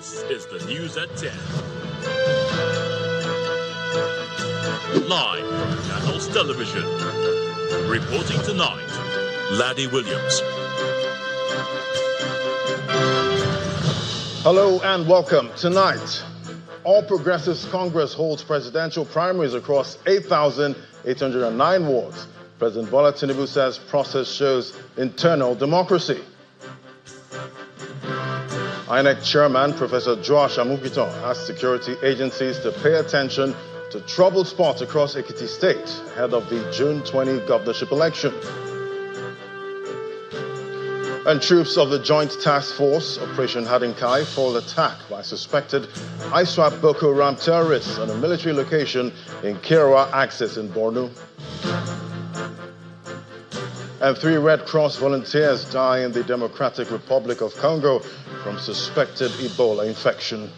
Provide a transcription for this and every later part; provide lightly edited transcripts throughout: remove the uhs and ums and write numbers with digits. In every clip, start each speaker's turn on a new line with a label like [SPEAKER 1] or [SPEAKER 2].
[SPEAKER 1] This is the news at 10. Live from Channels Television. Reporting tonight, Laddie Williams.
[SPEAKER 2] Hello and welcome. Tonight, All Progressives Congress holds presidential primaries across 8,809 wards. President Bola Tinubu says process shows internal democracy. INEC Chairman Professor Joash Amukiton asked security agencies to pay attention to troubled spots across Ekiti State ahead of the June 20 governorship election. And troops of the Joint Task Force Operation Hadinkai foiled attack by suspected ISWAP Boko Haram terrorists on a military location in Kirawa Axis in Borno. And 3 Red Cross volunteers die in the Democratic Republic of Congo from suspected Ebola infection.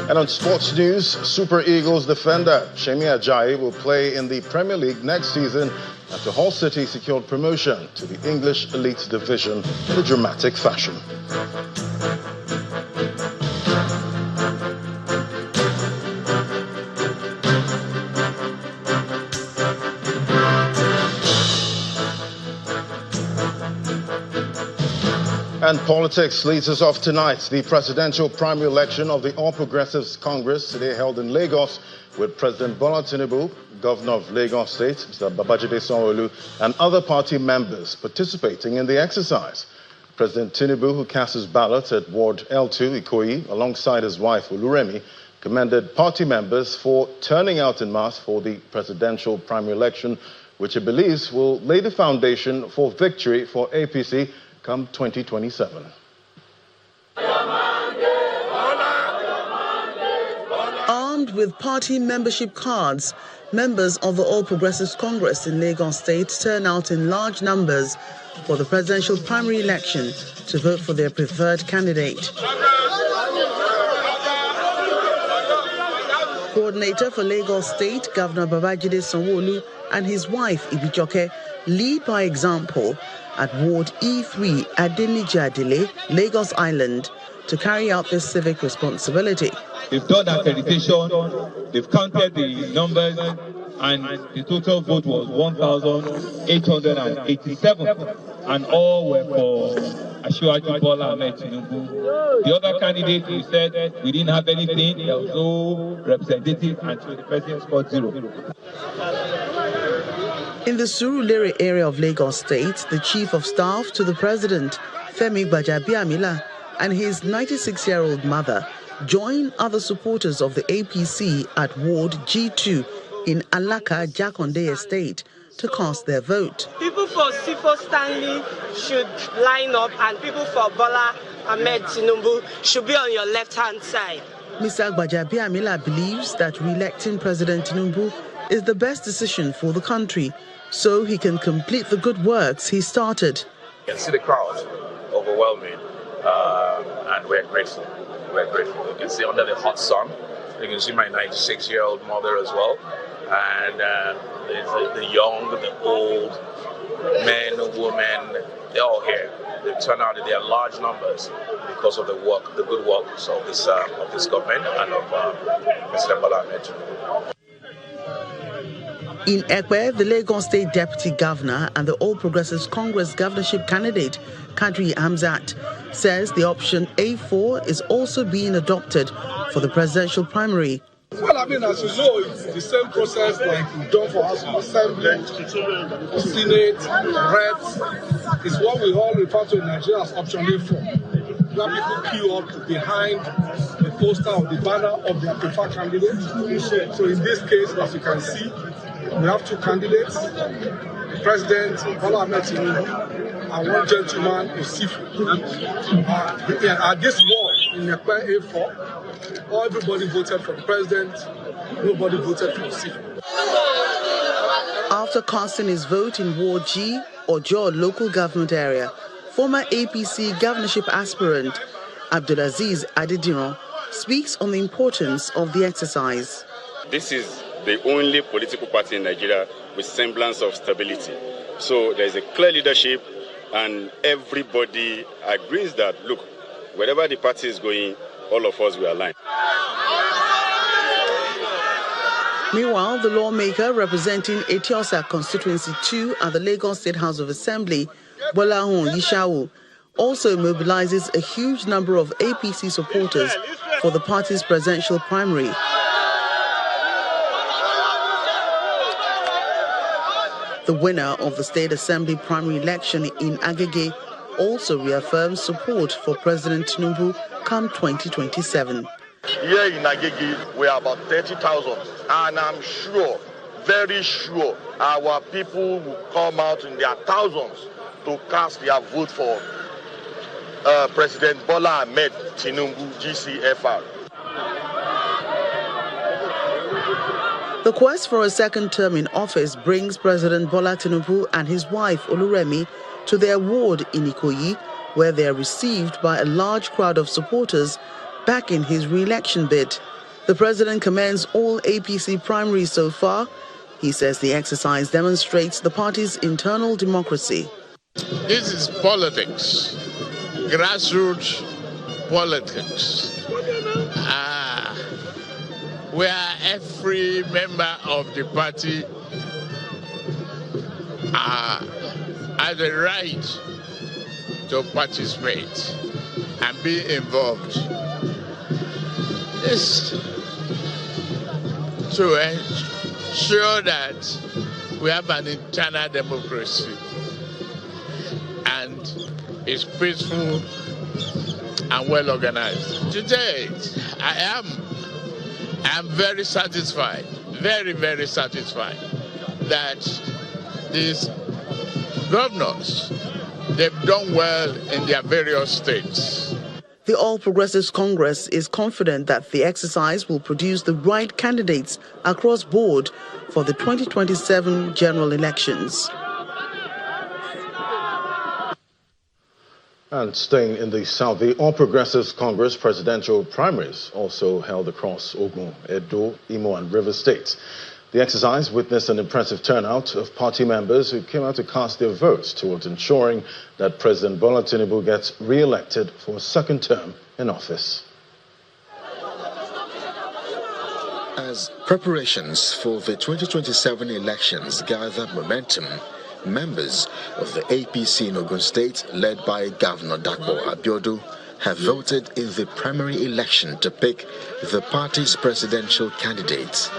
[SPEAKER 2] And on sports news, Super Eagles defender Shemi Ajayi will play in the Premier League next season after Hull City secured promotion to the English Elite Division in a dramatic fashion. And politics leads us off tonight. The presidential primary election of the All Progressives Congress today held in Lagos with President Bola Tinubu, Governor of Lagos State, Mr. Babajide Sanwo-Olu, and other party members participating in the exercise. President Tinubu, who cast his ballot at Ward L2, Ikoyi, alongside his wife, Oluremi, commended party members for turning out en masse for the presidential primary election, which he believes will lay the foundation for victory for APC come 2027.
[SPEAKER 3] Armed with party membership cards, members of the All Progressives Congress in Lagos State turn out in large numbers for the presidential primary election to vote for their preferred candidate. Coordinator for Lagos State, Governor Babajide Sanwo-Olu, and his wife, Ibijoke, lead by example at Ward E3 Adeniji-Adele, Lagos Island, to carry out this civic responsibility.
[SPEAKER 4] They've done accreditation, they've counted the numbers, and the total vote was 1,887, and all were for Asiwaju Bola Ahmed Tinubu. The other candidate, we said we didn't have anything, there was no representative, and so the president scored 0.
[SPEAKER 3] In the Surulere area of Lagos State, the Chief of Staff to the President, Femi Gbajabiamila, and his 96-year-old mother join other supporters of the APC at Ward G2 in Alaka Jakonde Estate to cast their vote.
[SPEAKER 5] People for Sifo Stanley should line up, and people for Bola Ahmed Tinubu should be on your left-hand side.
[SPEAKER 3] Mr. Gbajabiamila believes that re-electing President Tinubu is the best decision for the country, so he can complete the good works he started.
[SPEAKER 6] You can see the crowd overwhelming, and we're grateful. We're grateful. You can see under the hot sun. You can see my 96-year-old mother as well, and the young, the old, men, women, they're all here. They've turned out in their large numbers because of the work, the good work of this government and of Mr. Bola Ahmed.
[SPEAKER 3] In Ekwe, the Lagos State Deputy Governor and the All Progressives Congress governorship candidate, Kadri Hamzat, says the option A4 is also being adopted for the presidential primary.
[SPEAKER 7] Well, I mean, as you know, it's the same process like we've done for House of Assembly, Senate, Reps. It's what we all refer to in Nigeria as option A4. Where people queue up behind the poster or the banner of their preferred candidate. So in this case, as you can see, we have 2 candidates, President Bola Ahmed Tinubu and one gentleman, Osifu. At this ward in Ekpe A4, everybody voted for the president, nobody voted for Osifu.
[SPEAKER 3] After casting his vote in Ward G, Ojo local government area, former APC governorship aspirant Abdulaziz Adediran speaks on the importance of the exercise.
[SPEAKER 8] This is the only political party in Nigeria with semblance of stability. So there's a clear leadership, and everybody agrees that, look, wherever the party is going, all of us will align.
[SPEAKER 3] Meanwhile, the lawmaker representing Etiosa Constituency 2 at the Lagos State House of Assembly, Bolahun Yishawu, also mobilizes a huge number of APC supporters for the party's presidential primary. The winner of the State Assembly primary election in Agege also reaffirms support for President Tinubu come 2027.
[SPEAKER 9] Here in Agege, we are about 30,000, and I'm sure, very sure, our people will come out in their thousands to cast their vote for President Bola Ahmed Tinubu, GCFR.
[SPEAKER 3] The quest for a second term in office brings President Bola Tinubu and his wife Oluremi to their ward in Ikoyi, where they are received by a large crowd of supporters backing his re-election bid. The president commends all APC primaries so far. He says the exercise demonstrates the party's internal democracy.
[SPEAKER 10] This is politics, grassroots politics. Where every member of the party has a right to participate and be involved. This to ensure that we have an internal democracy and it's peaceful and well organized. Today, I am very satisfied, very, very satisfied that these governors, they've done well in their various states.
[SPEAKER 3] The All Progressives Congress is confident that the exercise will produce the right candidates across board for the 2027 general elections.
[SPEAKER 2] And staying in the south, the All Progressives Congress presidential primaries also held across Ogun, Edo, Imo and River states. The exercise witnessed an impressive turnout of party members who came out to cast their votes towards ensuring that President Bola Tinubu gets re-elected for a second term in office.
[SPEAKER 11] As preparations for the 2027 elections gather momentum, members of the APC in Ogun State, led by Governor Dapo Abiodun, have voted in the primary election to pick the party's presidential candidate.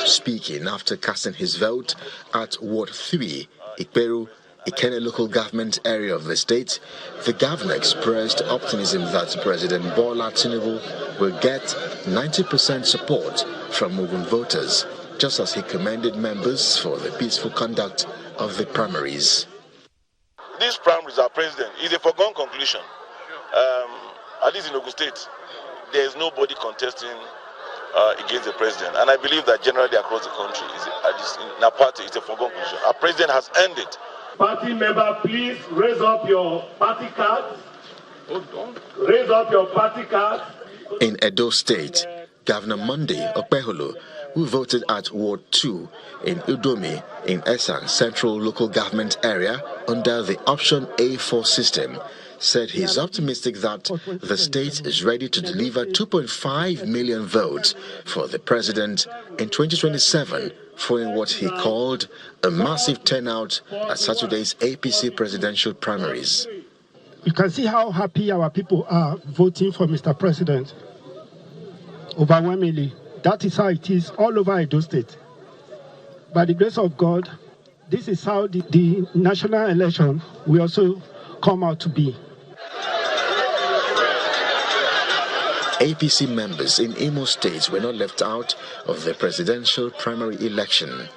[SPEAKER 11] Speaking after casting his vote at Ward 3, Ikperu, Ikene local government area of the state, the governor expressed optimism that President Bola Tinubu will get 90% support from Ogun voters, just as he commended members for the peaceful conduct of the primaries.
[SPEAKER 9] These primaries are president is a foregone conclusion. At least in Ogun State, there is nobody contesting against the president, and I believe that generally across the country, in our party, it's a foregone conclusion. Our president has earned it.
[SPEAKER 12] Party member, please raise up your party cards. Raise up your party cards.
[SPEAKER 11] In Edo State, Governor Monday Okpeholo, who voted at Ward 2 in Udomi in Esan Central Local Government Area under the Option A4 system, said he's optimistic that the state is ready to deliver 2.5 million votes for the president in 2027, following what he called a massive turnout at Saturday's APC presidential primaries.
[SPEAKER 13] You can see how happy our people are voting for Mr. President. Overwhelmingly, that is how it is all over Edo State. By the grace of God, this is how the national election will also come out to be.
[SPEAKER 11] APC members in Imo State were not left out of the presidential primary election.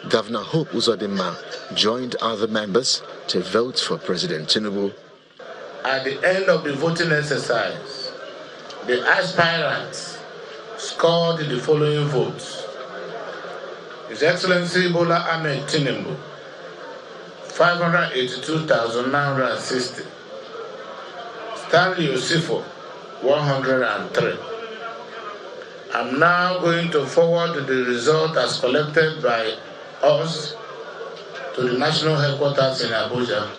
[SPEAKER 11] Governor Hope Uzodinma joined other members to vote for President Tinubu.
[SPEAKER 14] At the end of the voting exercise, the aspirants scored the following votes. His Excellency Bola Ahmed Tinubu, 582,960. Stanley Osifo, 103. I'm now going to forward the result as collected by us to the national headquarters in Abuja.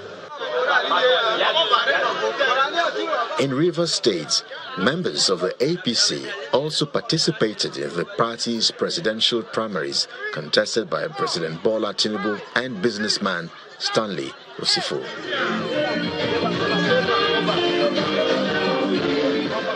[SPEAKER 11] In Rivers State, members of the APC also participated in the party's presidential primaries contested by President Bola Tinubu and businessman Stanley Osifo.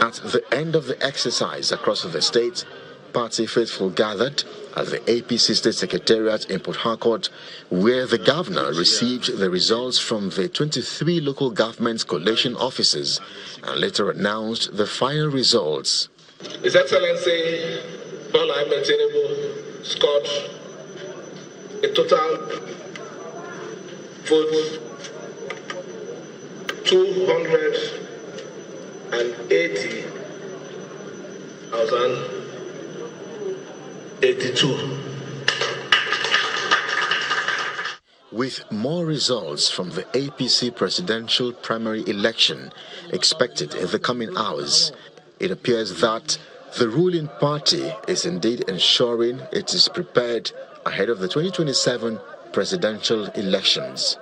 [SPEAKER 11] At the end of the exercise across the state, party faithful gathered at the APC State Secretariat in Port Harcourt, where the governor received the results from the 23 local government collation offices and later announced the final results.
[SPEAKER 15] His Excellency Bola Tinubu scored a total vote 280,082.
[SPEAKER 11] With more results from the APC presidential primary election expected in the coming hours, it appears that the ruling party is indeed ensuring it is prepared ahead of the 2027 presidential elections.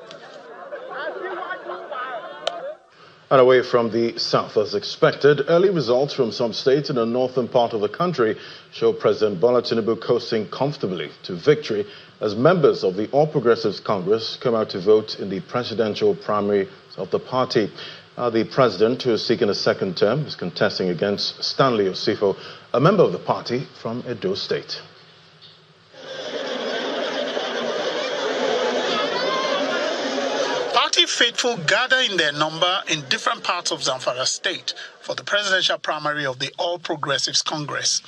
[SPEAKER 2] And away from the south as expected, early results from some states in the northern part of the country show President Bola Tinubu coasting comfortably to victory as members of the All Progressives Congress come out to vote in the presidential primary of the party. The president, who is seeking a second term, is contesting against Stanley Osifo, a member of the party from Edo State.
[SPEAKER 16] Party faithful gather in their number in different parts of Zamfara State for the presidential primary of the All Progressives Congress.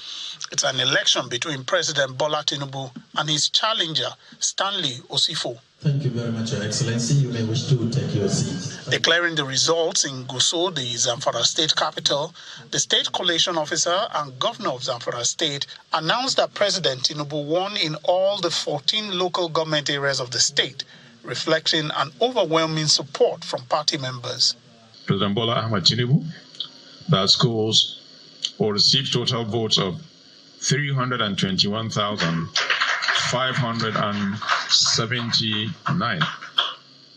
[SPEAKER 16] It's an election between President Bola Tinubu and his challenger, Stanley Osifo.
[SPEAKER 17] Thank you very much, Your Excellency. You may wish to take your seat.
[SPEAKER 16] Declaring the results in Gusau, the Zamfara State capital, the state collation officer and governor of Zamfara State announced that President Tinubu won in all the 14 local government areas of the state, reflecting an overwhelming support from party members.
[SPEAKER 18] President Bola Tinubu, that scores or received total votes of 321,579,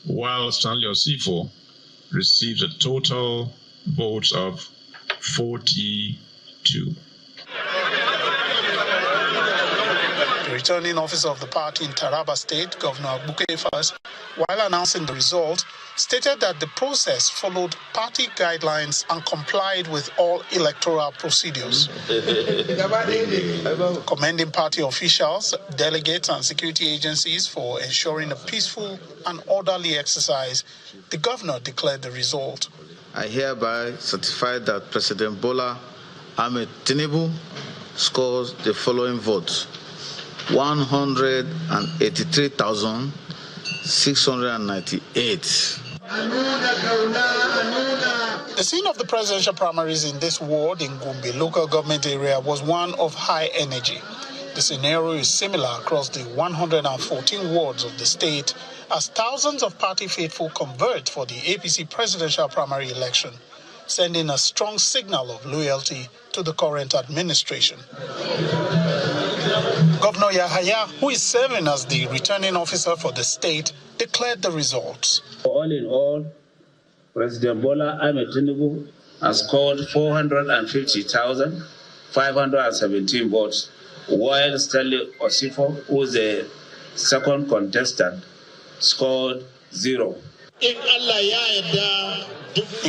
[SPEAKER 18] while Stanley Osifo received a total votes of 42.
[SPEAKER 16] The returning officer of the party in Taraba State, Governor Abuke Fas, while announcing the result, stated that the process followed party guidelines and complied with all electoral procedures. Commending party officials, delegates and security agencies for ensuring a peaceful and orderly exercise, the governor declared the result.
[SPEAKER 19] I hereby certify that President Bola Ahmed Tinubu scores the following votes: 183,698.
[SPEAKER 16] The scene of the presidential primaries in this ward in Gombe local government area was one of high energy. The scenario is similar across the 114 wards of the state as thousands of party faithful converge for the APC presidential primary election, sending a strong signal of loyalty to the current administration. Governor Yahaya, who is serving as the returning officer for the state, declared the results.
[SPEAKER 20] All in all, President Bola Ahmed Tinubu has scored 450,517 votes, while Stanley Osifo, who is the second contestant, scored 0.
[SPEAKER 16] In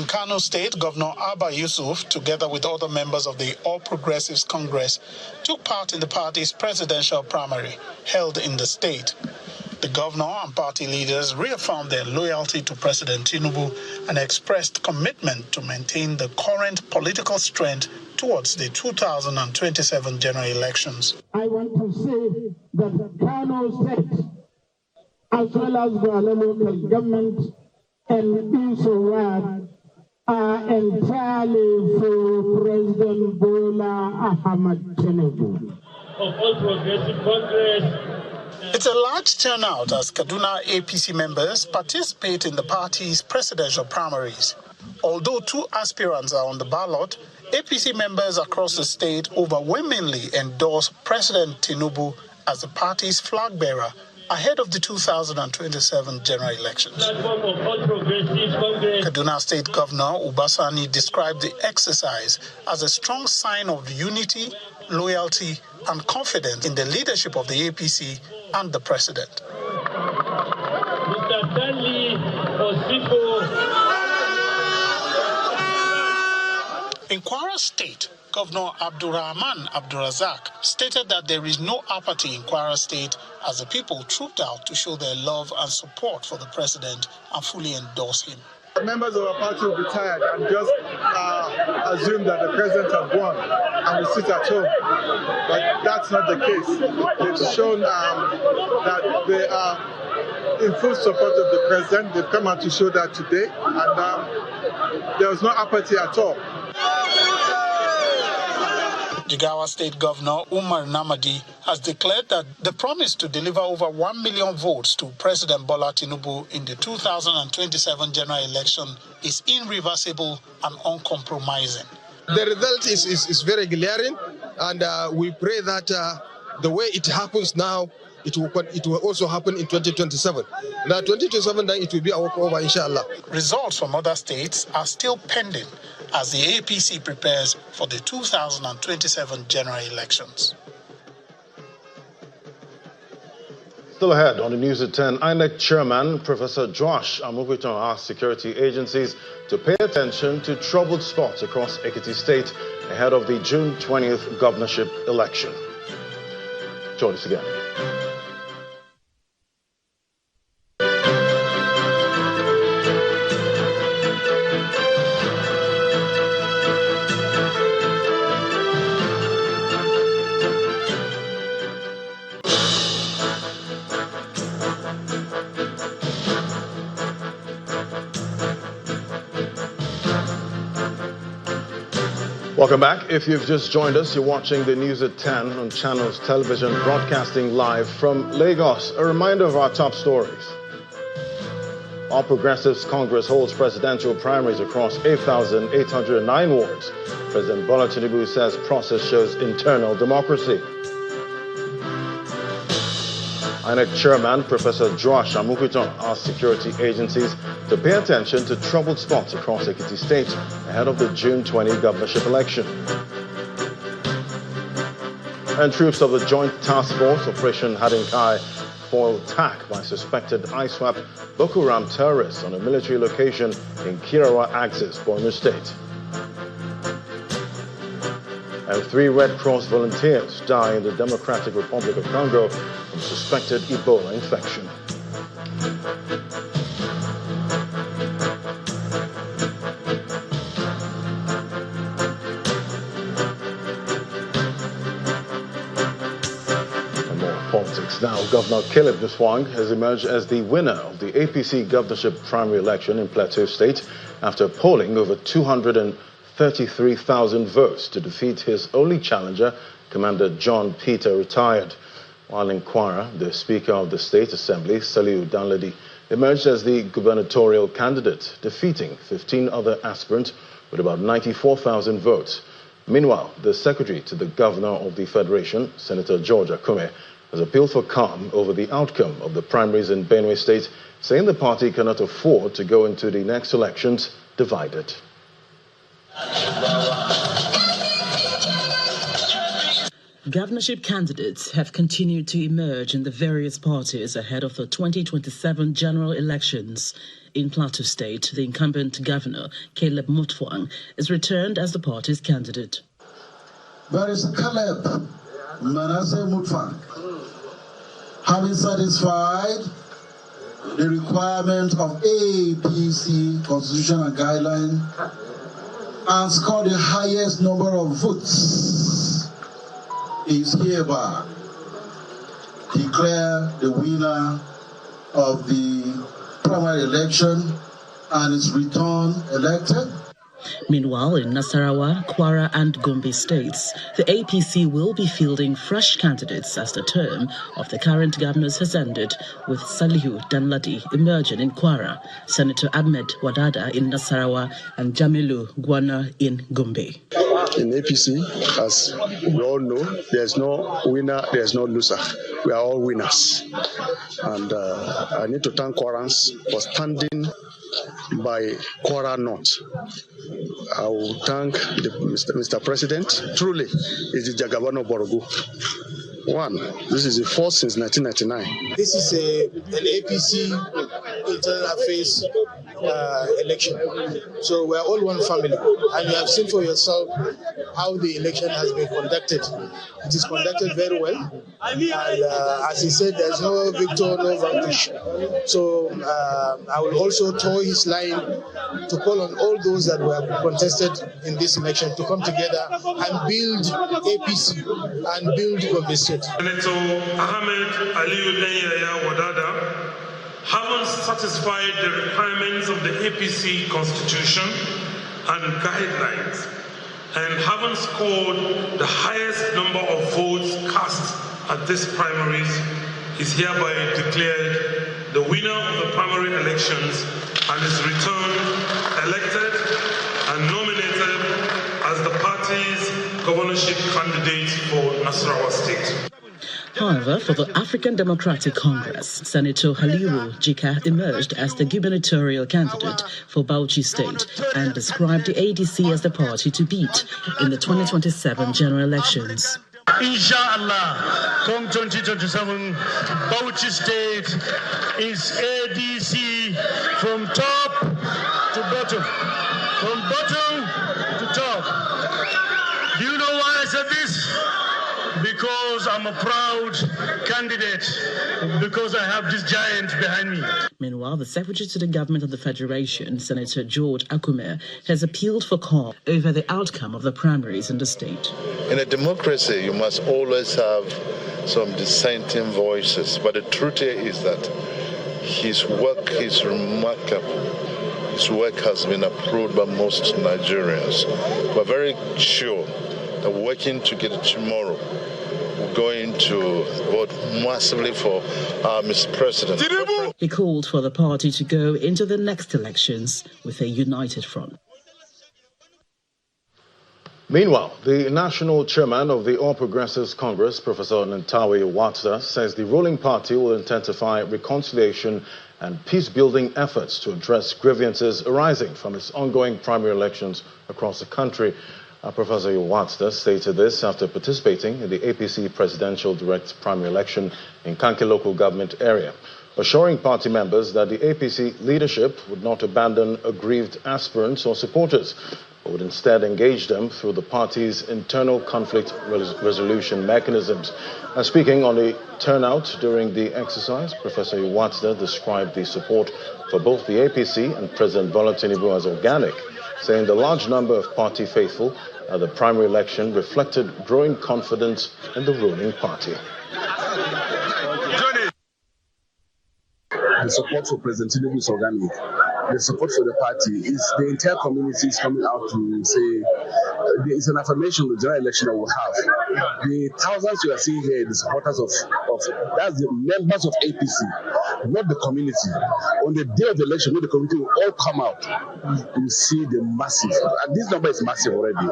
[SPEAKER 16] Kano State, Governor Abba Yusuf, together with other members of the All Progressives Congress, took part in the party's presidential primary held in the state. The governor and party leaders reaffirmed their loyalty to President Tinubu and expressed commitment to maintain the current political strength towards the 2027 general elections.
[SPEAKER 13] I want to say that Kano State, as well as the local government and Isowad, are entirely for President Bola Ahmed Tinubu.
[SPEAKER 12] Of All Progressive Congress.
[SPEAKER 16] It's a large turnout as Kaduna APC members participate in the party's presidential primaries. Although two aspirants are on the ballot, APC members across the state overwhelmingly endorsed President Tinubu as the party's flag bearer ahead of the 2027 general elections. Kaduna State Governor Ubasani described the exercise as a strong sign of unity, loyalty, and confidence in the leadership of the APC and the president. In Kwara State, Governor Abdurrahman Abdurazak stated that there is no apathy in Kwara State as the people trooped out to show their love and support for the president and fully endorse him.
[SPEAKER 21] Members of our party will be tired and just assume that the president has won and will sit at home. But that's not the case. They've shown that they are in full support of the president. They've come out to show that today, and there was no apathy at all.
[SPEAKER 16] Jigawa State Governor Umar Namadi has declared that the promise to deliver over 1 million votes to President Bola Tinubu in the 2027 general election is irreversible and uncompromising.
[SPEAKER 22] The result is very glaring, and we pray that the way it happens now, it will also happen in 2027. Now, 2027, then it will be a walkover, inshallah.
[SPEAKER 16] Results from other states are still pending as the APC prepares for the 2027 general elections.
[SPEAKER 2] Still ahead on the news at 10, INEC Chairman Professor Josh Amukuton asked security agencies to pay attention to troubled spots across Ekiti State ahead of the June 20th governorship election. Join us again. Welcome back. If you've just joined us, you're watching the news at 10 on Channels Television, broadcasting live from Lagos. A reminder of our top stories. All Progressives Congress holds presidential primaries across 8,809 wards. President Bola Tinubu says process shows internal democracy. INEC Chairman Professor Josh Amukuton asked security agencies to pay attention to troubled spots across Ekiti State ahead of the June 20 governorship election. And troops of the Joint Task Force Operation Hadinkai foil attack by suspected ISWAP Boko Haram terrorists on a military location in Kirawa Axis, Borno State. And 3 Red Cross volunteers die in the Democratic Republic of Congo from suspected Ebola infection. And more politics now. Governor Caleb Nuswang has emerged as the winner of the APC governorship primary election in Plateau State after polling over 233,000 votes to defeat his only challenger, Commander John Peter Retired. While in Kwara, the Speaker of the State Assembly, Saliu Danladi, emerged as the gubernatorial candidate, defeating 15 other aspirants with about 94,000 votes. Meanwhile, the Secretary to the Governor of the Federation, Senator George Akume, has appealed for calm over the outcome of the primaries in Benue State, saying the party cannot afford to go into the next elections divided.
[SPEAKER 23] Governorship candidates have continued to emerge in the various parties ahead of the 2027 general elections. In Plateau State, the incumbent governor, Caleb Mutfwang, is returned as the party's candidate.
[SPEAKER 13] There is Caleb Manasseh Mutfwang, having satisfied the requirement of APC constitution and guideline and scored the highest number of votes, is hereby declared the winner of the primary election and is returned elected.
[SPEAKER 23] Meanwhile, in Nasarawa, Kwara and Gombe states, the APC will be fielding fresh candidates as the term of the current governors has ended, with Salihu Danladi emerging in Kwara, Senator Ahmed Wadada in Nasarawa, and Jamilu Gwana in Gombe.
[SPEAKER 1] In APC, as we all know, there's no winner, there's no loser. We are all winners. And I need to thank Quorans for standing by Quora North. I will thank Mr. President. Truly, it's the Jagabano Borogu. One, this is the first since 1999.
[SPEAKER 4] This is an APC internal affairs election. So we're all one family. And you have seen for yourself how the election has been conducted. It is conducted very well. And as he said, there's no victor, no vanquish. So I will also toe his line to call on all those that were contested in this election to come together and build APC and build Gombe State.
[SPEAKER 5] Senator Ahmed Aliyu Denyaya Wadada haven't satisfied the requirements of the APC constitution and guidelines and haven't scored the highest number of votes cast at this primaries is hereby declared the winner of the primary elections and is returned elected and nominated as the party's governorship candidate for Nasarawa State.
[SPEAKER 23] However, for the African Democratic Congress, Senator Haliru Jika emerged as the gubernatorial candidate for Bauchi State and described the ADC as the party to beat in the 2027 general elections.
[SPEAKER 12] Inshallah, come 2027, Bauchi State is ADC from top to bottom, from bottom to top. Do you know why I said this? Because I'm a proud candidate, because I have this giant behind me.
[SPEAKER 23] Meanwhile, the Secretary to the Government of the Federation, Senator George Akume, has appealed for calm over the outcome of the primaries in the state.
[SPEAKER 24] In a democracy, you must always have some dissenting voices, but the truth here is that his work is remarkable. His work has been approved by most Nigerians. We're very sure that working together tomorrow, we're going to vote massively for Mr. President.
[SPEAKER 23] He called for the party to go into the next elections with a united front.
[SPEAKER 2] Meanwhile, the national chairman of the All Progressives Congress, Professor Ntawe Watsa, says the ruling party will intensify reconciliation and peace-building efforts to address grievances arising from its ongoing primary elections across the country. Professor Watsa stated this after participating in the APC presidential direct primary election in Kanke local government area, assuring party members that the APC leadership would not abandon aggrieved aspirants or supporters, but would instead engage them through the party's internal conflict resolution mechanisms. Speaking on the turnout during the exercise, Professor Watsa described the support for both the APC and President Bola Tinubu as organic, saying the large number of party faithful at the primary election reflected growing confidence in the ruling party.
[SPEAKER 1] The support for President Tinubu is organic. The support for the party is the entire community is coming out to say there is an affirmation of the general election that we'll have. The thousands you are seeing here, the supporters of that's the members of APC, not the community. On the day of the election, when the community will all come out, you see the massive, and this number is massive already.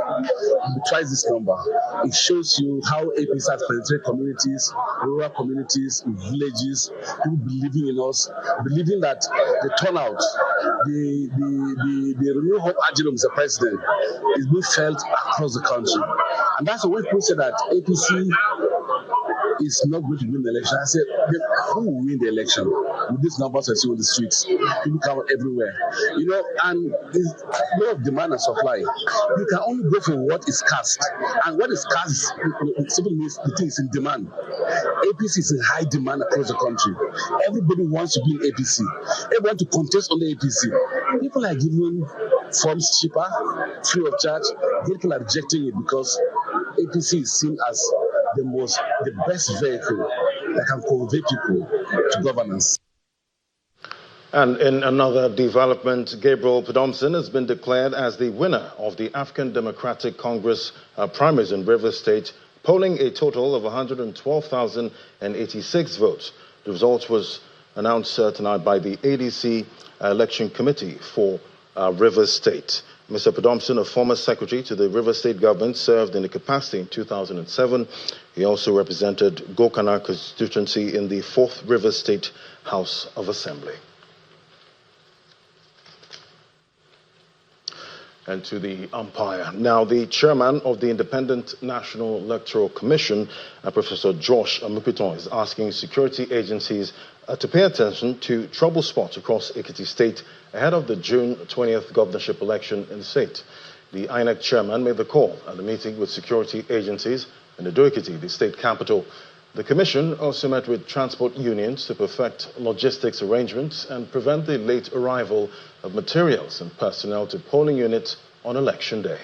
[SPEAKER 1] Twice this number. It shows you how APC has penetrated communities, rural communities, villages, people believing in us, believing that the turnout, the renewed hope agenda of Mr. President is being felt across the country. And that's the way people say that APC is not going to win the election. I said, who will win the election? With these numbers I see on the streets, people come everywhere. You know, and there's a lot of demand and supply. You can only go for what is cast. And what is cast simply means the thing is in demand. APC is in high demand across the country. Everybody wants to be in APC. Everyone to contest on the APC. People are giving forms cheaper, free of charge. People are rejecting it because APC is seen as the best vehicle that can convey people to governance.
[SPEAKER 2] And in another development, Gabriel Podomson has been declared as the winner of the African Democratic Congress primaries in Rivers State, polling a total of 112,086 votes. The result was announced tonight by the ADC Election Committee for Rivers State. Mr. Podomson, a former secretary to the River State government, served in the capacity in 2007. He also represented Gokana constituency in the 4th River State House of Assembly. And to the umpire. Now, the chairman of the Independent National Electoral Commission, Professor Josh Amupiton, is asking security agencies to pay attention to trouble spots across Ekiti State ahead of the June 20th governorship election in the state. The INEC chairman made the call at a meeting with security agencies in Ekiti, the state capital. The commission also met with transport unions to perfect logistics arrangements and prevent the late arrival of materials and personnel to polling units on election day.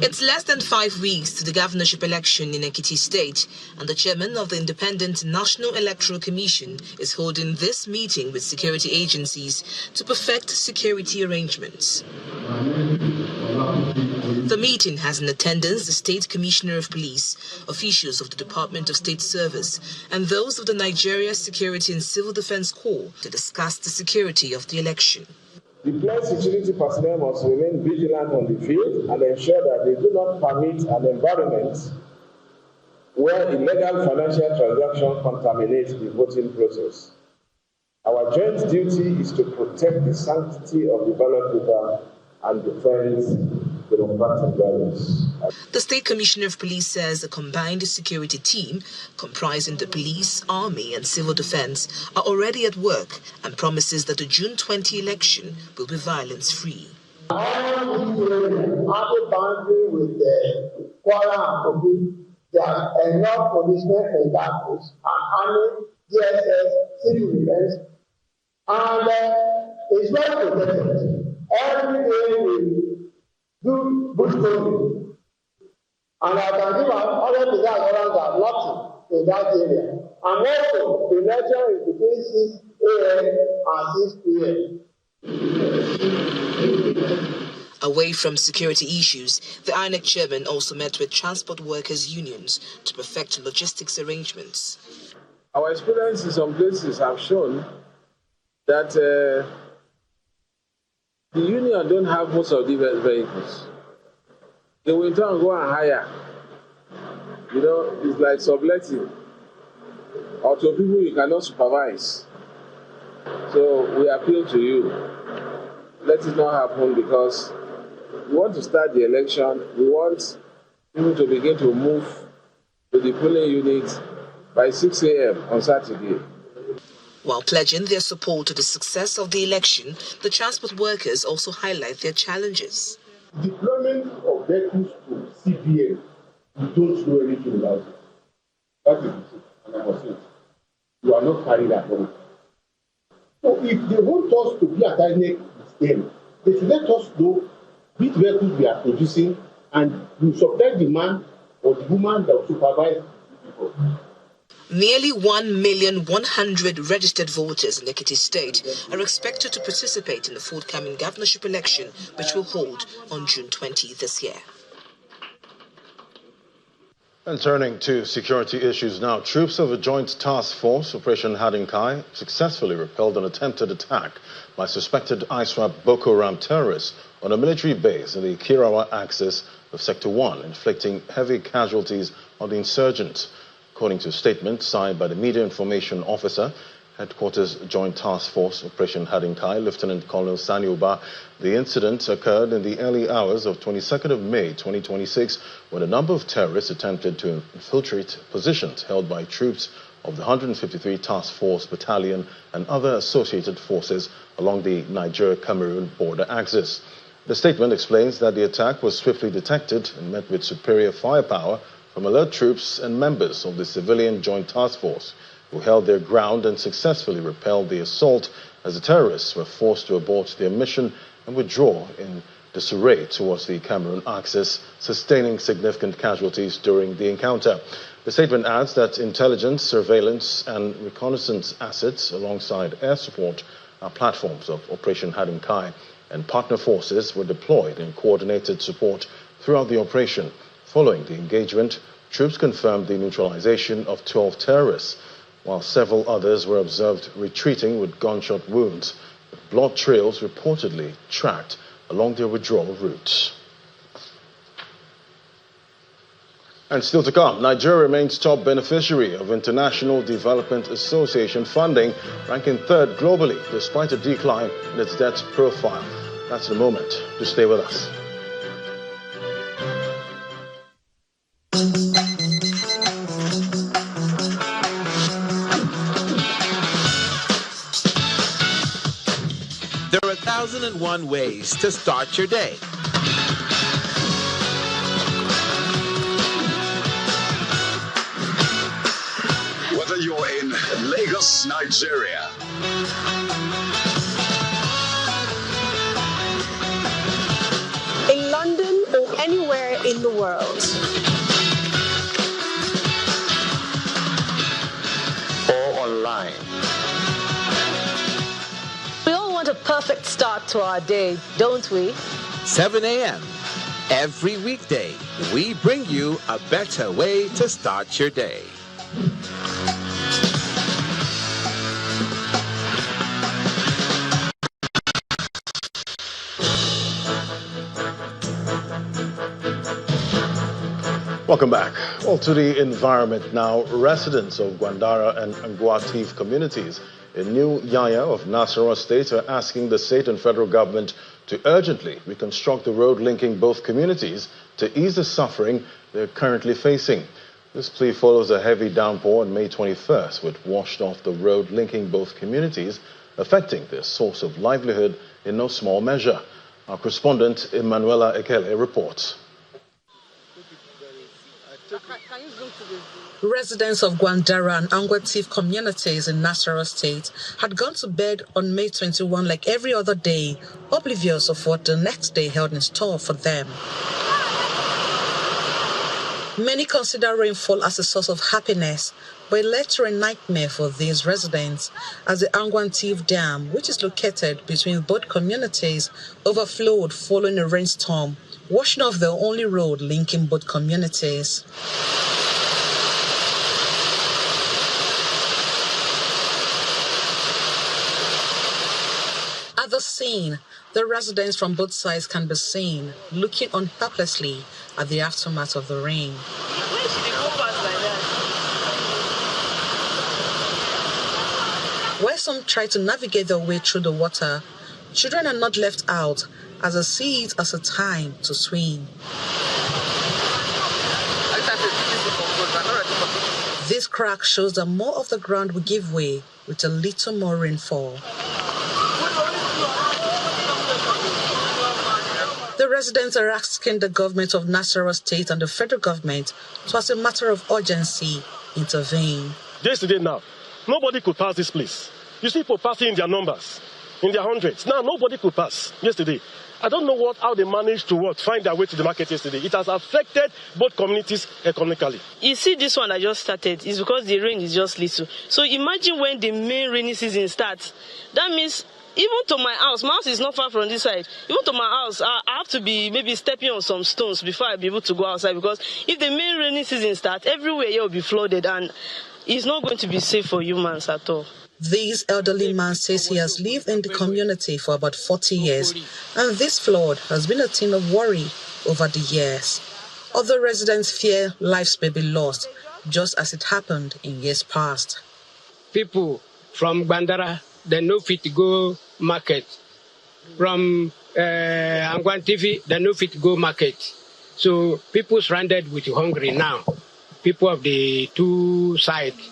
[SPEAKER 6] It's less than 5 weeks to the governorship election in Ekiti State, and the chairman of the Independent National Electoral Commission is holding this meeting with security agencies to perfect security arrangements. The meeting has in attendance the State Commissioner of Police, officials of the Department of State Service, and those of the Nigeria Security and Civil Defense Corps to discuss the security of the election.
[SPEAKER 7] Deployed security personnel must remain vigilant on the field and ensure that they do not permit an environment where illegal financial transactions contaminate the voting process. Our joint duty is to protect the sanctity of the ballot paper and defend the democratic values.
[SPEAKER 6] The State Commissioner of Police says a combined security team comprising the police, army and civil defense are already at work and promises that the June 20 election will be violence-free.
[SPEAKER 13] All these areas have a boundary with the Kwara and Kogi. There are enough policemen in that place, and army, DSS, civil defense, and it's well protected. Every day we do bush cleaning. And I can give other people around that nothing in that area. And also, the election is between 6 a.m. and 6 p.m.
[SPEAKER 6] Away from security issues, the INEC chairman also met with transport workers' unions to perfect logistics arrangements.
[SPEAKER 7] Our experience in some places have shown that the union don't have most of the vehicles. They will in turn go and hire. You know, it's like subletting. Or to people you cannot supervise. So we appeal to you. Let it not happen because we want to start the election. We want people to begin to move to the polling units by 6 a.m. on Saturday.
[SPEAKER 6] While pledging their support to the success of the election, the transport workers also highlight their challenges.
[SPEAKER 8] Deployment of vehicles to CBN, we don't know anything about it. That is the truth, and I must say it. You are not carried at all. So if they want us to be at INEC with them, they should let us know which vehicles we are producing and we supply the man or the woman that will supervise the people.
[SPEAKER 6] Nearly 1,100,000 registered voters in Ekiti State are expected to participate in the forthcoming governorship election, which will hold on June 20 this year.
[SPEAKER 2] And turning to security issues now, troops of a joint task force, Operation Hadinkai, successfully repelled an attempted attack by suspected ISWAP Boko Haram terrorists on a military base in the Kirawa axis of Sector 1, inflicting heavy casualties on the insurgents. According to a statement signed by the Media Information Officer, Headquarters Joint Task Force Operation Hadinkai, Lieutenant Colonel Sani Uba, the incident occurred in the early hours of 22nd of May 2026 when a number of terrorists attempted to infiltrate positions held by troops of the 153 Task Force Battalion and other associated forces along the Nigeria-Cameroon border axis. The statement explains that the attack was swiftly detected and met with superior firepower from alert troops and members of the Civilian Joint Task Force, who held their ground and successfully repelled the assault as the terrorists were forced to abort their mission and withdraw in disarray towards the Cameroon axis, sustaining significant casualties during the encounter. The statement adds that intelligence, surveillance and reconnaissance assets alongside air support platforms of Operation Hadinkai and partner forces were deployed in coordinated support throughout the operation. Following the engagement, troops confirmed the neutralization of 12 terrorists, while several others were observed retreating with gunshot wounds. The blood trails reportedly tracked along their withdrawal route. And still to come, Nigeria remains top beneficiary of International Development Association funding, ranking third globally despite a decline in its debt profile. That's in a moment. Do stay with us.
[SPEAKER 3] There are 1,001 ways to start your day.
[SPEAKER 9] Whether you're in Lagos, Nigeria,
[SPEAKER 10] in London or anywhere in the world,
[SPEAKER 3] Or online.
[SPEAKER 10] we all want a perfect start to our day, don't we?
[SPEAKER 3] 7 a.m. Every weekday, we bring you a better way to start your day.
[SPEAKER 2] Welcome back. Well, to the environment now. Residents of Gwandara and Angwatif communities in New Yaya of Nasarawa State are asking the state and federal government to urgently reconstruct the road linking both communities to ease the suffering they're currently facing. This plea follows a heavy downpour on May 21st, which washed off the road linking both communities, affecting their source of livelihood in no small measure. Our correspondent, Emanuela Ekele, reports.
[SPEAKER 6] Residents of Gwandara and Angwatif communities in Nasarawa State had gone to bed on May 21 like every other day, oblivious of what the next day held in store for them. Many consider rainfall as a source of happiness, but it led to a nightmare for these residents as the Angwatif Dam, which is located between both communities, overflowed following a rainstorm, washing off the only road linking both communities. At the scene, the residents from both sides can be seen looking on helplessly at the aftermath of the rain. Where some try to navigate their way through the water, children are not left out as they see it as a time to swim. This crack shows that more of the ground will give way with a little more rainfall. The residents are asking the government of Nasarawa State and the federal government to, as a matter of urgency, intervene.
[SPEAKER 14] Yesterday now, nobody could pass this place. You see people passing in their numbers, in their hundreds. Now nobody could pass yesterday. I don't know how they managed to find their way to the market yesterday. It has affected both communities economically.
[SPEAKER 25] You see, this one I just started is because the rain is just little. So imagine when the main rainy season starts. That means even to my house is not far from this side. Even to my house, I have to be maybe stepping on some stones before I be able to go outside, because if the main rainy season starts, everywhere here will be flooded and it's not going to be safe for humans at all.
[SPEAKER 6] This elderly man says he has lived in the community for about 40 years, and this flood has been a thing of worry over the years. Other residents fear lives may be lost, just as it happened in years past.
[SPEAKER 26] People from Gwandara, they no fit to go market. From Angwatif, they no fit to go market. So people stranded with hungry now. People of the two sides,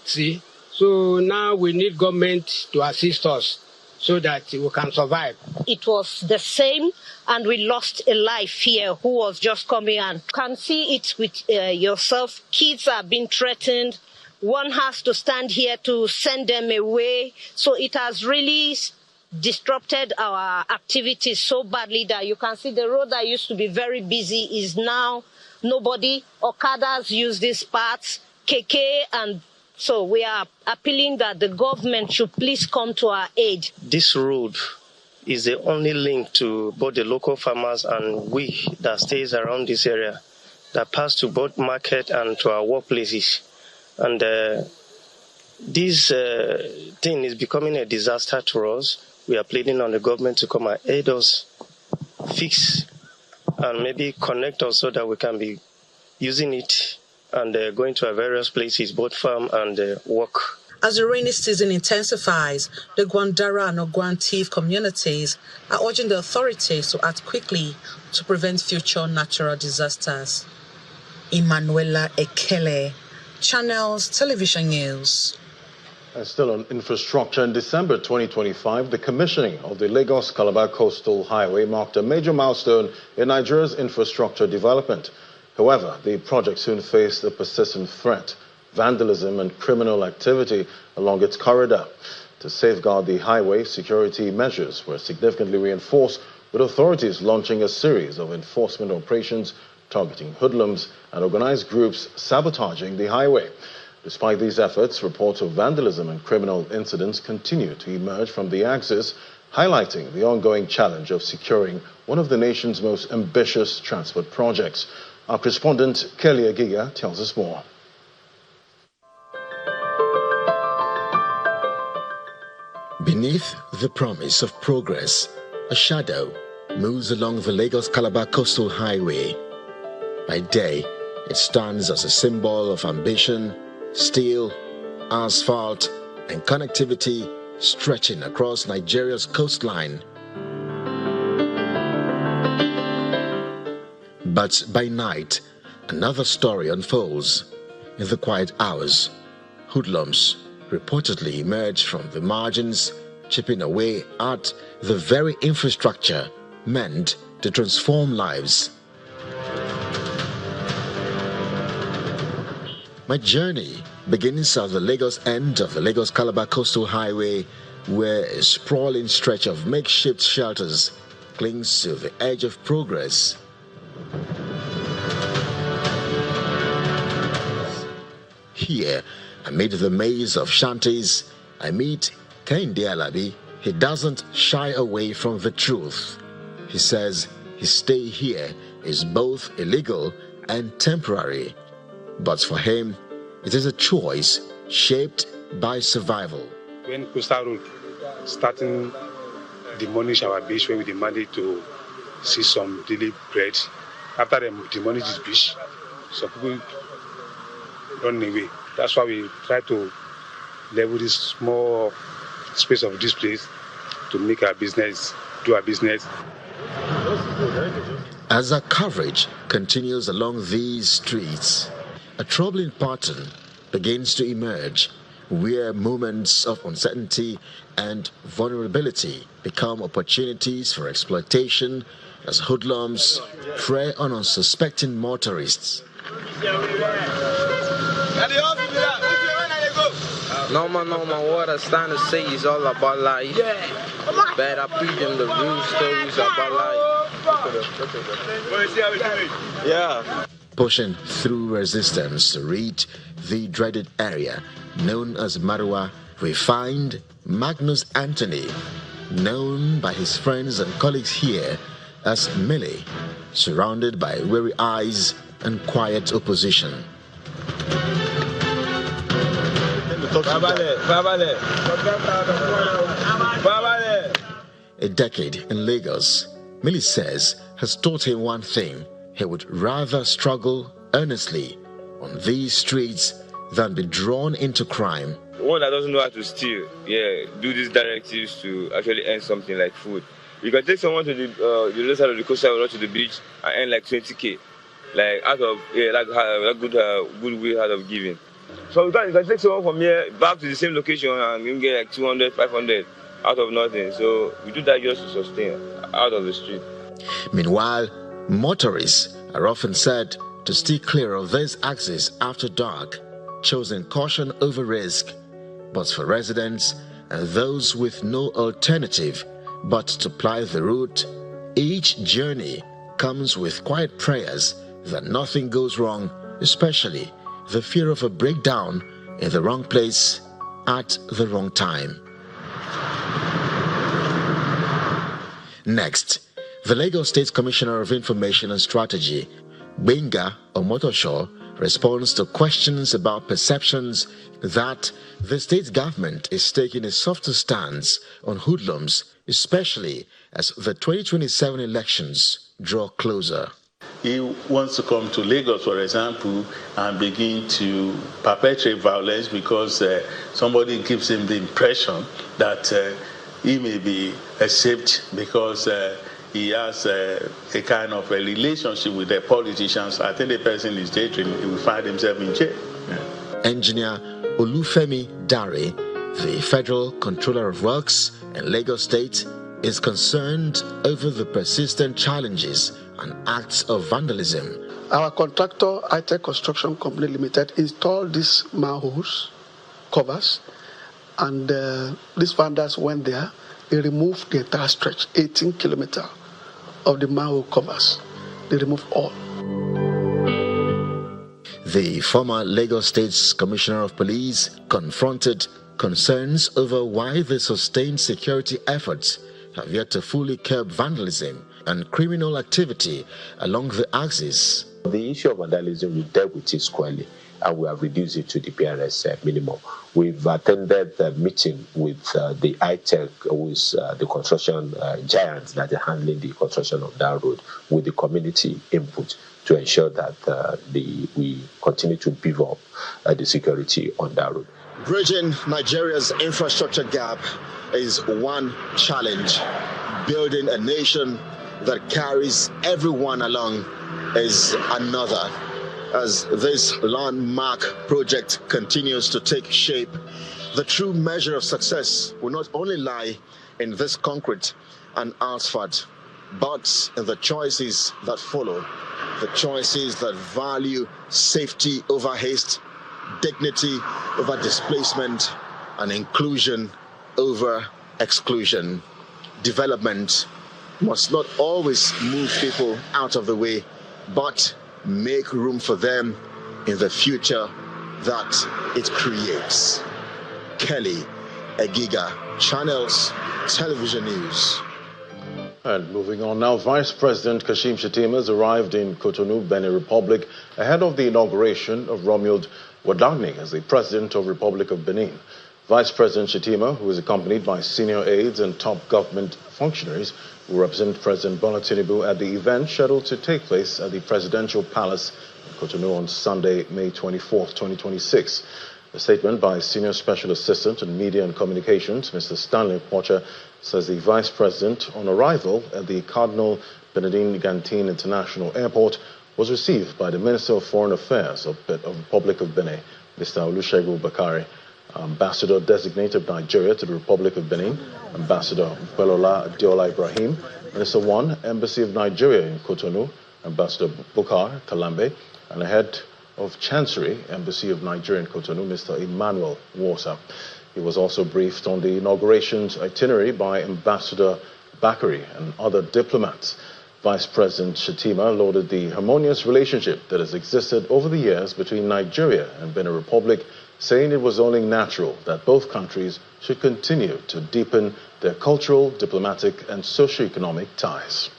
[SPEAKER 26] see. So now we need government to assist us so that we can survive.
[SPEAKER 27] It was the same, and we lost a life here who was just coming and can see it with yourself. Kids are being threatened. One has to stand here to send them away. So it has really disrupted our activities so badly that you can see the road that used to be very busy is now nobody. Okadas use these parts, keke, and so we are appealing that the government should please come to our aid.
[SPEAKER 28] This road is the only link to both the local farmers and we that stays around this area that pass to both market and to our workplaces. And this thing is becoming a disaster to us. we are pleading on the government to come and aid us, fix, and maybe connect us so that we can be using it and going to our various places, both farm and work.
[SPEAKER 6] As the rainy season intensifies, the Gwandara and Ogwantiv communities are urging the authorities to act quickly to prevent future natural disasters. Emanuela Ekele, Channels Television News.
[SPEAKER 2] And still on infrastructure, in December 2025, the commissioning of the Lagos-Calabar Coastal Highway marked a major milestone in Nigeria's infrastructure development. However, the project soon faced a persistent threat: vandalism and criminal activity along its corridor. To safeguard the highway, security measures were significantly reinforced, with authorities launching a series of enforcement operations targeting hoodlums and organized groups sabotaging the highway. Despite these efforts, reports of vandalism and criminal incidents continue to emerge from the axis, highlighting the ongoing challenge of securing one of the nation's most ambitious transport projects. Our correspondent, Kelly Agiga, tells us more.
[SPEAKER 11] Beneath the promise of progress, a shadow moves along the Lagos-Calabar Coastal Highway. By day, it stands as a symbol of ambition, steel, asphalt, and connectivity stretching across Nigeria's coastline. But by night, another story unfolds. In the quiet hours, hoodlums reportedly emerge from the margins, chipping away at the very infrastructure meant to transform lives. My journey begins at the Lagos end of the Lagos-Calabar Coastal Highway, where a sprawling stretch of makeshift shelters clings to the edge of progress. Here, amid the maze of shanties, I meet Kehinde Alabi. He doesn't shy away from the truth. He says his stay here is both illegal and temporary. But for him, it is a choice shaped by survival.
[SPEAKER 15] When Coastal Road starting demolish our beach, where we demanded to see some daily bread, after they demolish this beach, some people run away. That's why we try to level this small space of this place to make our business, do our business.
[SPEAKER 11] As our coverage continues along these streets, a troubling pattern begins to emerge, where moments of uncertainty and vulnerability become opportunities for exploitation as hoodlums prey on unsuspecting motorists.
[SPEAKER 17] Normal, what I stand to say is all about life. But I preach them the real stories about life.
[SPEAKER 11] Yeah. Pushing through resistance to reach the dreaded area known as Marua, we find Magnus Anthony, known by his friends and colleagues here as Millie, surrounded by weary eyes and quiet opposition. A decade in Lagos, Millie says, has taught him one thing: he would rather struggle earnestly on these streets than be drawn into crime.
[SPEAKER 18] One that doesn't know how to steal, do these directives to actually earn something like food. You can take someone to the other side of the coast or to the beach and earn like 20K, like out of goodwill out of giving. So you can take someone from here back to the same location and you can get like 200, 500 out of nothing. So we do that just to sustain out of the street.
[SPEAKER 11] Meanwhile, motorists are often said to stay clear of this axis after dark, choosing caution over risk. But for residents and those with no alternative but to ply the route, each journey comes with quiet prayers that nothing goes wrong, especially the fear of a breakdown in the wrong place at the wrong time. Next, the Lagos State Commissioner of Information and Strategy, Benga Omotosho, responds to questions about perceptions that the state government is taking a softer stance on hoodlums, especially as the 2027 elections draw closer.
[SPEAKER 4] He wants to come to Lagos, for example, and begin to perpetrate violence because somebody gives him the impression that he may be saved because he has a kind of a relationship with the politicians. I think the person is daydreaming. He will find himself in jail. Yeah.
[SPEAKER 11] Engineer Olufemi Dare, the Federal Controller of Works in Lagos State, is concerned over the persistent challenges and acts of vandalism.
[SPEAKER 5] Our contractor, ITech Construction Company Limited, installed these manholes covers, and these vandals went there. They removed the entire stretch, 18 kilometers of the manhole covers. They removed all.
[SPEAKER 11] The former Lagos State's Commissioner of Police confronted concerns over why the sustained security efforts have yet to fully curb vandalism and criminal activity along the axis.
[SPEAKER 12] The issue of vandalism, we dealt with it squarely, and we have reduced it to the PRS minimum. We've attended the meeting with the ITech, with the construction giants that are handling the construction of that road, with the community input to ensure that we continue to beef up the security on that road.
[SPEAKER 11] Bridging Nigeria's infrastructure gap is one challenge. Building a nation that carries everyone along is another. As this landmark project continues to take shape, the true measure of success will not only lie in this concrete and asphalt, but in the choices that follow, the choices that value safety over haste, dignity over displacement, and inclusion over exclusion. Development must not always move people out of the way, but make room for them in the future that it creates. Kelly Egiga, Channels Television News.
[SPEAKER 2] And moving on now, Vice President Kashim Shettima has arrived in Cotonou, Benin Republic, ahead of the inauguration of Romuald Wadagni as the President of Republic of Benin. Vice President Shettima, who is accompanied by senior aides and top government functionaries, will represent President Bola Tinubu at the event scheduled to take place at the Presidential Palace in Cotonou on Sunday, May 24, 2026. A statement by Senior Special Assistant in Media and Communications, Mr. Stanley Pocha, says the Vice President, on arrival at the Cardinal Benedine Gantine International Airport, was received by the Minister of Foreign Affairs of the Republic of Benin, Mr. Olusegun Bakari, Ambassador Designate of Nigeria to the Republic of Benin, Ambassador Belola Adeola Ibrahim, Minister 1, Embassy of Nigeria in Cotonou, Ambassador Bukar Kalambe, and the Head of Chancery, Embassy of Nigeria in Cotonou, Mr. Emmanuel Warsa. He was also briefed on the inauguration's itinerary by Ambassador Bakari and other diplomats. Vice President Shettima lauded the harmonious relationship that has existed over the years between Nigeria and Benin Republic, saying it was only natural that both countries should continue to deepen their cultural, diplomatic, and socio-economic ties.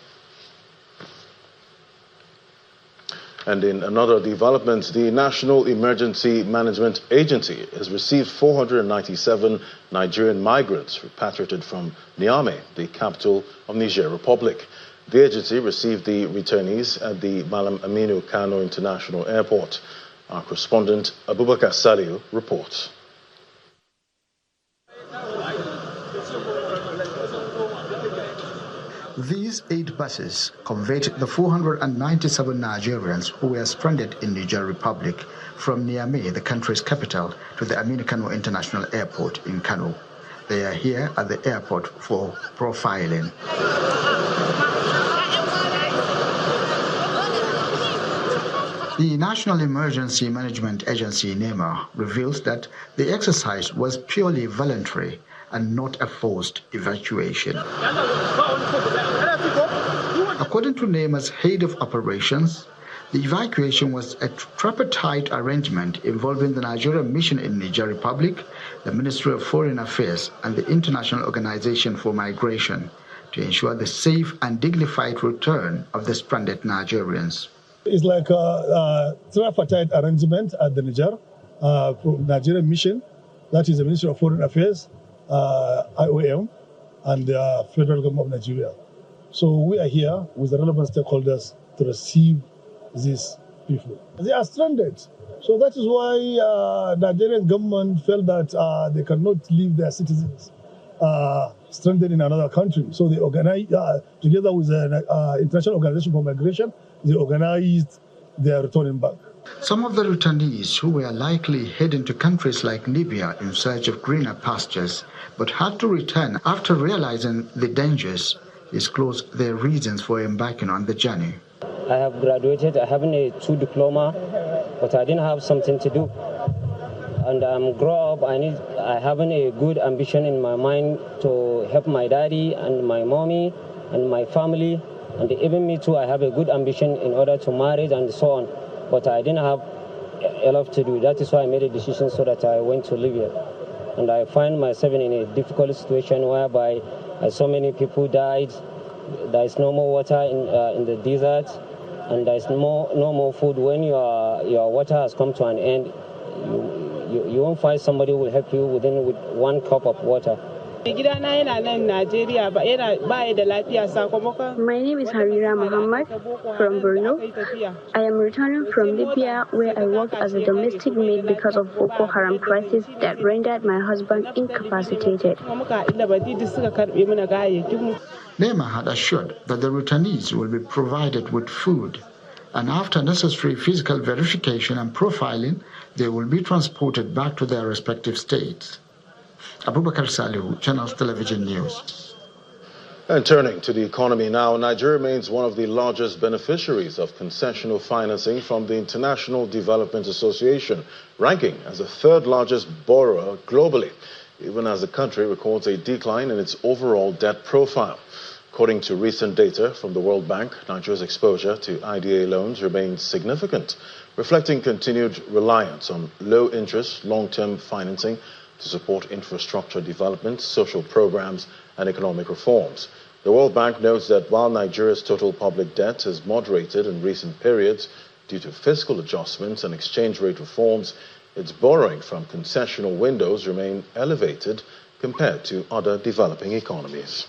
[SPEAKER 2] And in another development, the National Emergency Management Agency has received 497 Nigerian migrants repatriated from Niamey, the capital of Niger Republic. The agency received the returnees at the Malam Aminu Kano International Airport. Our correspondent Abubakar Saliu reports.
[SPEAKER 16] These 8 buses conveyed the 497 Nigerians who were stranded in Niger Republic from Niamey, the country's capital, to the Aminu Kano International Airport in Kano. They are here at the airport for profiling. The National Emergency Management Agency, NEMA, reveals that the exercise was purely voluntary and not a forced evacuation. According to NEMA's head of operations, the evacuation was a tripartite arrangement involving the Nigerian mission in Niger Republic, the Ministry of Foreign Affairs, and the International Organization for Migration to ensure the safe and dignified return of the stranded Nigerians.
[SPEAKER 1] It's like a tripartite arrangement at the Nigerian mission, that is the Ministry of Foreign Affairs, IOM, and the Federal Government of Nigeria. So we are here with the relevant stakeholders to receive these people. They are stranded. So that is why Nigerian government felt that they cannot leave their citizens stranded in another country. So they organized, together with the International Organization for Migration, they organized their returning back.
[SPEAKER 16] Some of the returnees who were likely heading to countries like Libya in search of greener pastures, but had to return after realizing the dangers, disclosed their reasons for embarking on the journey.
[SPEAKER 13] I have graduated, I have a 2 diploma, but I didn't have something to do. And grow up, I have a good ambition in my mind to help my daddy and my mommy and my family, and even me too. I have a good ambition in order to marry and so on, but I didn't have a lot to do. That is why I made a decision so that I went to Libya, and I find myself in a difficult situation whereby so many people died. There is no more water in the desert, and there is no more food. When your water has come to an end, you won't find somebody who will help you with 1 cup of water.
[SPEAKER 19] My name is Harira Muhammad from Borno. I am returning from Libya, where I worked as a domestic maid because of Boko Haram crisis that rendered my husband incapacitated.
[SPEAKER 16] Nema had assured that the returnees will be provided with food, and after necessary physical verification and profiling, they will be transported back to their respective states. Abubakar Salihu, Channels Television News.
[SPEAKER 2] And turning to the economy now, Nigeria remains one of the largest beneficiaries of concessional financing from the International Development Association, ranking as the 3rd largest borrower globally, even as the country records a decline in its overall debt profile. According to recent data from the World Bank, Nigeria's exposure to IDA loans remains significant, reflecting continued reliance on low-interest, long-term financing to support infrastructure development, social programs, and economic reforms. The World Bank notes that while Nigeria's total public debt has moderated in recent periods due to fiscal adjustments and exchange rate reforms, its borrowing from concessional windows remain elevated compared to other developing economies.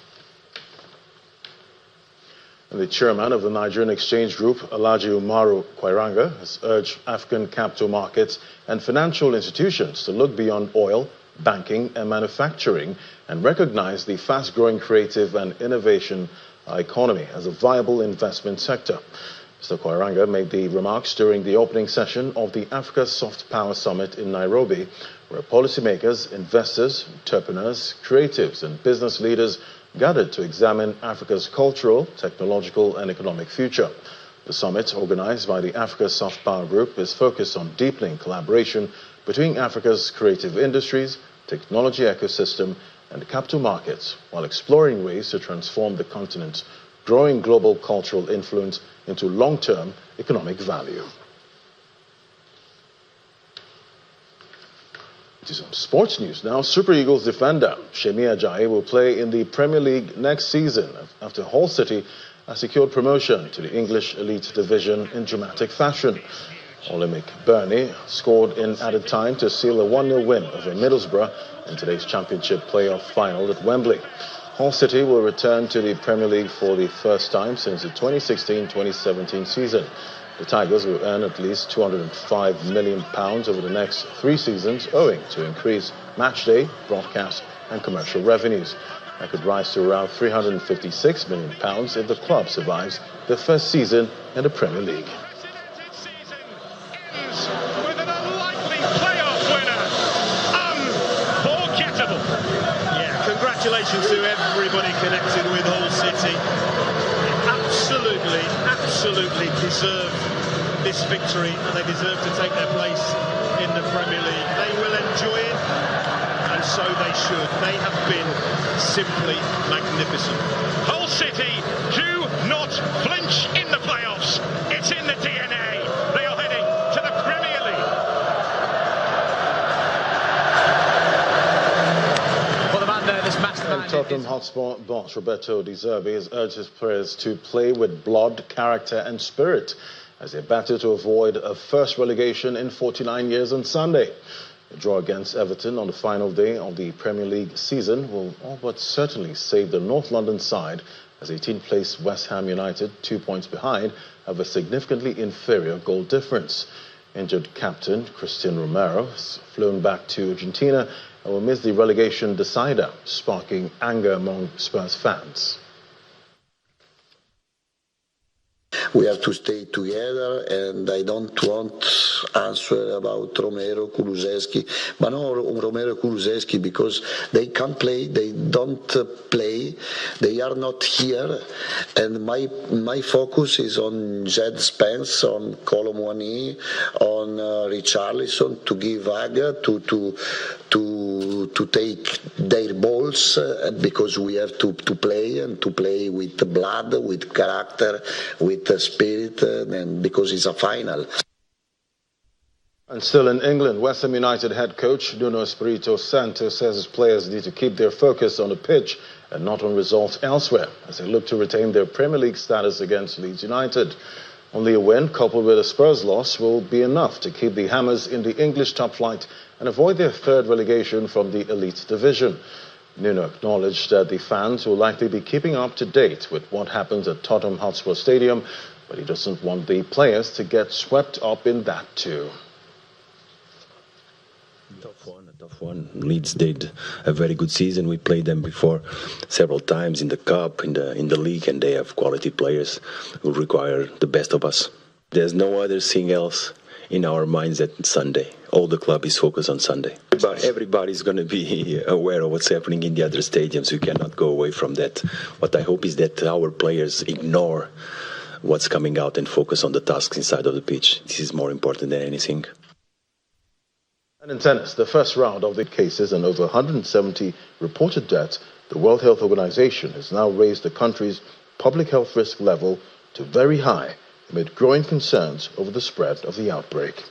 [SPEAKER 2] And the chairman of the Nigerian Exchange Group, Alhaji Umaru Kwairanga, has urged African capital markets and financial institutions to look beyond oil, banking, and manufacturing and recognize the fast-growing creative and innovation economy as a viable investment sector. Mr. Kwairanga made the remarks during the opening session of the Africa Soft Power Summit in Nairobi, where policymakers, investors, entrepreneurs, creatives, and business leaders gathered to examine Africa's cultural, technological, and economic future. The summit, organized by the Africa Soft Power Group, is focused on deepening collaboration between Africa's creative industries, technology ecosystem, and capital markets, while exploring ways to transform the continent's growing global cultural influence into long-term economic value. To some sports news now. Super Eagles defender Semi Ajayi will play in the Premier League next season after Hull City has secured promotion to the English Elite Division in dramatic fashion. Olemic Burney scored in added time to seal a 1-0 win over Middlesbrough in today's Championship playoff final at Wembley. Hull City will return to the Premier League for the first time since the 2016-2017 season. The Tigers will earn at least £205 million over the next 3 seasons, owing to increased matchday, broadcast and commercial revenues. That could rise to around £356 million if the club survives the first season in the Premier League.
[SPEAKER 20] With an unlikely playoff winner. Unforgettable.
[SPEAKER 21] Yeah, congratulations to everybody connected with Hull City. Absolutely deserve this victory, and they deserve to take their place in the Premier League. They will enjoy it, and so they should. They have been simply magnificent.
[SPEAKER 20] Hull City do not flinch in the playoffs. It's in the DNA. They are heading to the Premier League.
[SPEAKER 21] For the man there, this mastermind.
[SPEAKER 2] And Tottenham Hotspur boss Roberto De Zerbi has urged his players to play with blood, character and spirit as they battle to avoid a first relegation in 49 years on Sunday. The draw against Everton on the final day of the Premier League season will all but certainly save the North London side, as 18th place West Ham United, 2 points behind, have a significantly inferior goal difference. Injured captain Cristian Romero has flown back to Argentina and will miss the relegation decider, sparking anger among Spurs fans.
[SPEAKER 3] We have to stay together, and I don't want answer about Romero, Kulusevski. But no, Romero, Kulusevski, because they can't play, they don't play, they are not here, and my focus is on Jed Spence, on Colomwani, on Richarlison, to give Aga, to take their balls, because we have to play, and to play with blood, with character, with spirit, and because it's a final.
[SPEAKER 2] And still in England, West Ham United head coach Nuno Espirito Santo says his players need to keep their focus on the pitch and not on results elsewhere, as they look to retain their Premier League status against Leeds United. Only a win, coupled with a Spurs loss, will be enough to keep the Hammers in the English top flight and avoid their third relegation from the elite division. Nuno acknowledged that the fans will likely be keeping up to date with what happens at Tottenham Hotspur Stadium, but he doesn't want the players to get swept up in that too.
[SPEAKER 7] Tough one. Leeds did a very good season. We played them before several times in the cup, in the league, and they have quality players who require the best of us. There's no other thing else in our minds than Sunday. All the club is focused on Sunday. But everybody's going to be aware of what's happening in the other stadiums. We cannot go away from that. What I hope is that our players ignore what's coming out and focus on the tasks inside of the pitch. This is more important than anything.
[SPEAKER 2] And in tennis, the first round of the cases and over 170 reported deaths, the World Health Organization has now raised the country's public health risk level to very high amid growing concerns over the spread of the outbreak.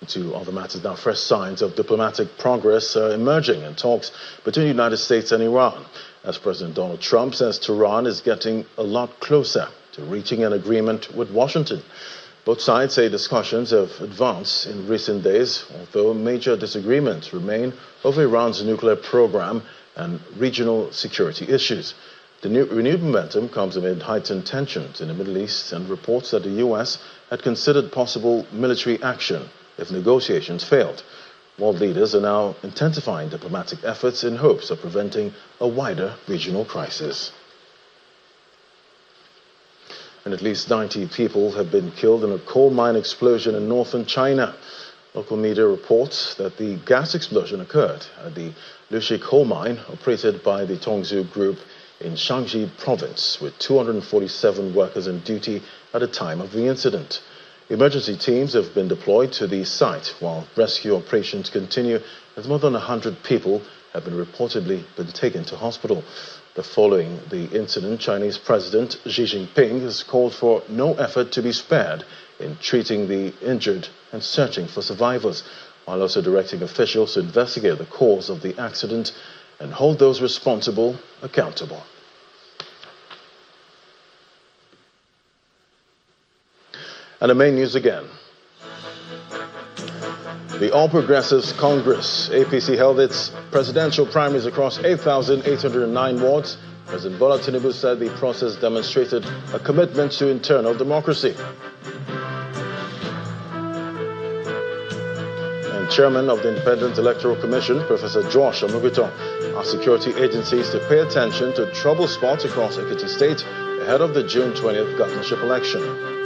[SPEAKER 2] To other matters now, fresh signs of diplomatic progress are emerging in talks between the United States and Iran, as President Donald Trump says Tehran is getting a lot closer to reaching an agreement with Washington. Both sides say discussions have advanced in recent days, although major disagreements remain over Iran's nuclear program and regional security issues. The renewed momentum comes amid heightened tensions in the Middle East and reports that the U.S. had considered possible military action if negotiations failed. World leaders are now intensifying diplomatic efforts in hopes of preventing a wider regional crisis. And at least 90 people have been killed in a coal mine explosion in northern China. Local media reports that the gas explosion occurred at the Lushi coal mine operated by the Tongzhou Group in Shaanxi province, with 247 workers on duty at the time of the incident. Emergency teams have been deployed to the site while rescue operations continue, as more than 100 people have reportedly been taken to hospital. Following the incident, Chinese President Xi Jinping has called for no effort to be spared in treating the injured and searching for survivors, while also directing officials to investigate the cause of the accident and hold those responsible accountable. And the main news again. The All Progressives Congress, APC, held its presidential primaries across 8,809 wards. President Bola Tinubu said the process demonstrated a commitment to internal democracy. And Chairman of the Independent Electoral Commission, Professor Josh Omugito, asked security agencies to pay attention to trouble spots across Ekiti State ahead of the June 20th governorship election.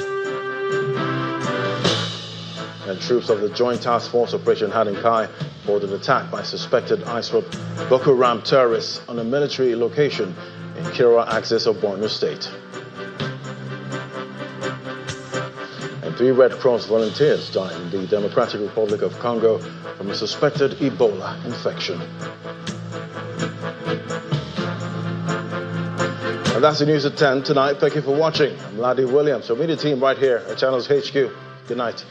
[SPEAKER 2] And troops of the Joint Task Force Operation Hadinkai fought an attack by suspected ISWAP Boko Haram terrorists on a military location in Kira axis of Borno State. And 3 Red Cross volunteers died in the Democratic Republic of Congo from a suspected Ebola infection. And that's the news at 10 tonight. Thank you for watching. I'm Ladi Williams from Media Team right here at Channels HQ. Good night.